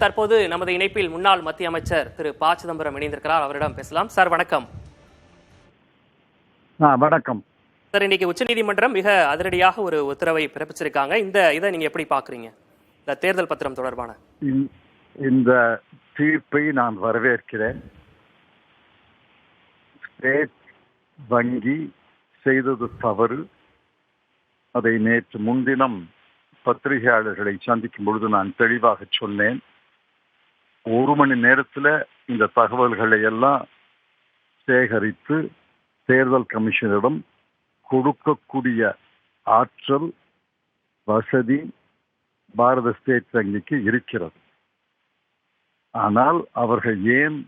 தற்போது நமது இணைப்பில் முன்னாள் மத்திய அமைச்சர் திரு ப சிதம்பரம் இணைந்திருக்கிறார். அவரிடம் பேசலாம். சார் வணக்கம். வணக்கம் சார், இன்னைக்கு உச்சநீதிமன்றம் மிக அதிரடியாக ஒரு உத்தரவை பிறப்பிச்சிருக்காங்க. இதை நீங்க எப்படி பாக்குறீங்க? இந்த தேர்தல் பத்திரம் தொடர்பான இந்த தீர்ப்பை நான் வரவேற்கிறேன். ஸ்டேட் வங்கி செய்தது தவறு. அதை நேற்று முன்தினம் பத்திரிகையாளர்களை சந்திக்கும் பொழுது நான் தெளிவாக சொன்னேன். 1 மணி நேரத்தில் இந்த தகவல்களை எல்லாம் சேகரித்து தேர்தல் கமிஷனிடம் கொடுக்கக்கூடிய ஆற்றல், வசதி பாரத ஸ்டேட் வங்கிக்கு இருக்கிறது. ஆனால் அவர்கள் ஏன்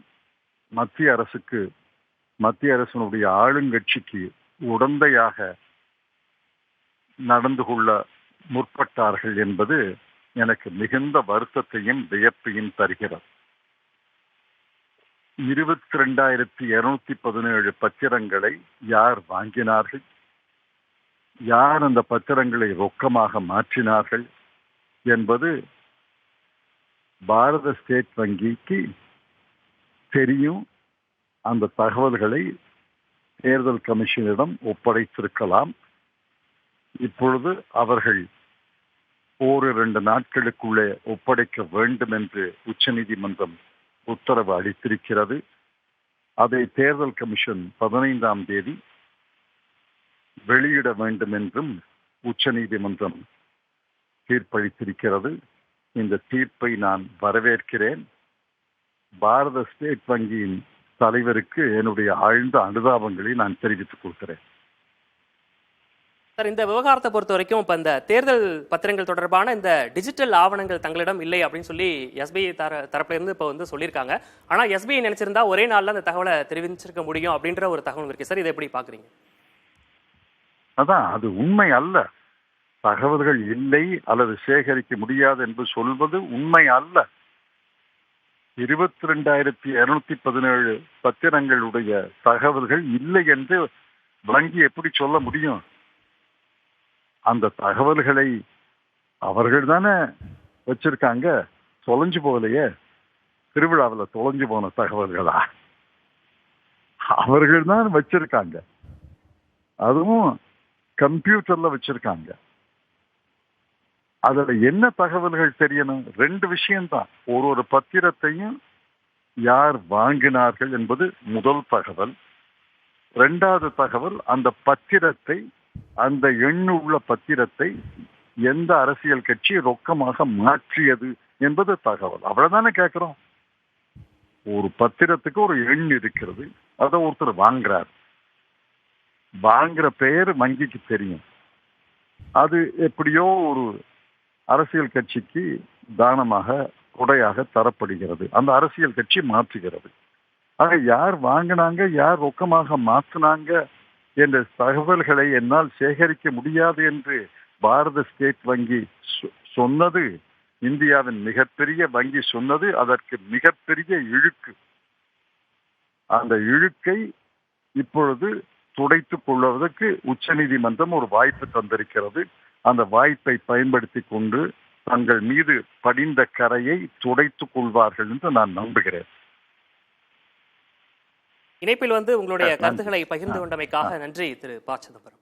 மத்திய அரசினுடைய ஆளுங்கட்சிக்கு உடந்தையாக நடந்து கொள்ள முற்பட்டார்கள் என்பது எனக்கு மிகுந்த வருத்தத்தையும் வியப்பையும் தருகிறது. 22,217 பத்திரங்களை யார் வாங்கினார்கள்? யார் அந்த பத்திரங்களை ரொக்கமாக மாற்றினார்கள் என்பது பாரத ஸ்டேட் வங்கிக்கு தெரியும். அந்த தகவல்களை தேர்தல் கமிஷனிடம் ஒப்படைத்திருக்கலாம். இப்பொழுது அவர்கள் 1-2 நாட்களுக்குள்ளே ஒப்படைக்க வேண்டும் என்று உச்சநீதிமன்றம் உத்தரவு அளித்திருக்கிறது. அதை தேர்தல் கமிஷன் 15ஆம் தேதி வெளியிட வேண்டும் என்றும் உச்சநீதிமன்றம் தீர்ப்பளித்திருக்கிறது. இந்த தீர்ப்பை நான் வரவேற்கிறேன். பாரத ஸ்டேட் வங்கியின் தலைவருக்கு என்னுடைய ஆழ்ந்த அனுதாபங்களை நான் தெரிவித்துக் கொள்கிறேன். சார், இந்த விவகாரத்தை பொறுத்த வரைக்கும் இப்ப இந்த தேர்தல் பத்திரங்கள் தொடர்பான இந்த டிஜிட்டல் ஆவணங்கள் தங்களிடம் இல்லை அப்படின்னு சொல்லி எஸ்பிஐ தரப்புல இருந்து இப்ப சொல்லியிருக்காங்க. ஆனா எஸ்பிஐ நினைச்சிருந்தா ஒரே நாள்ல அந்த தகவலை தெரிவிச்சிருக்க முடியும் அப்படின்ற ஒரு தகவல் இருக்கு. சார், இதை எப்படி பாக்குறீங்க? அதான், அது உண்மை அல்ல. தகவல்கள் இல்லை அல்லது சேகரிக்க முடியாது என்று சொல்வது உண்மை அல்ல. 22,217 பத்திரங்களுடைய தகவல்கள் இல்லை என்று வங்கி எப்படி சொல்ல முடியும்? அந்த தகவல்களை அவர்கள் தானே வச்சிருக்காங்க. தொலைஞ்சு போகலையே. திருவிழாவில் தொலைஞ்சு போன தகவல்களா? அவர்கள் தான் வச்சிருக்காங்க. அதுவும் கம்ப்யூட்டர்ல வச்சிருக்காங்க. அதுல என்ன தகவல்கள் தெரியணும்? 2 விஷயம்தான். ஒரு பத்திரத்தையும் யார் வாங்கினார்கள் என்பது முதல் தகவல். 2வது தகவல், அந்த பத்திரத்தை, அந்த எண்ணுள்ள பத்திரத்தை எந்த அரசியல் கட்சி ரொக்கமாக மாற்றியது என்பது தகவல். அவ்வளவுதானே கேட்கிறோம். ஒரு பத்திரத்துக்கு ஒரு எண் இருக்கிறது. அதை ஒருத்தர் வாங்குறார். வாங்குற பெயர் வங்கிக்கு தெரியும். அது எப்படியோ ஒரு அரசியல் கட்சிக்கு தானமாக, கொடையாக தரப்படுகிறது. அந்த அரசியல் கட்சி மாற்றுகிறது. ஆக யார் வாங்கினாங்க, யார் ரொக்கமாக மாற்றினாங்க என்ற தகவல்களை என்னால் சேகரிக்க முடியாது என்று பாரத ஸ்டேட் வங்கி சொன்னது, இந்தியாவின் மிகப்பெரிய வங்கி சொன்னது, அதற்கு மிகப்பெரிய இழுக்கு. அந்த இழுக்கை இப்பொழுது துடைத்துக் கொள்வதற்கு உச்சநீதிமன்றம் ஒரு வாய்ப்பு தந்திருக்கிறது. அந்த வாய்ப்பை பயன்படுத்தி கொண்டு தங்கள் மீது படிந்த கரையை துடைத்துக் கொள்வார்கள் என்று நான் நம்புகிறேன். இணைப்பில் உங்களுடைய கருத்துக்களை பகிர்ந்து கொண்டமைக்காக நன்றி திரு ப சிதம்பரம்.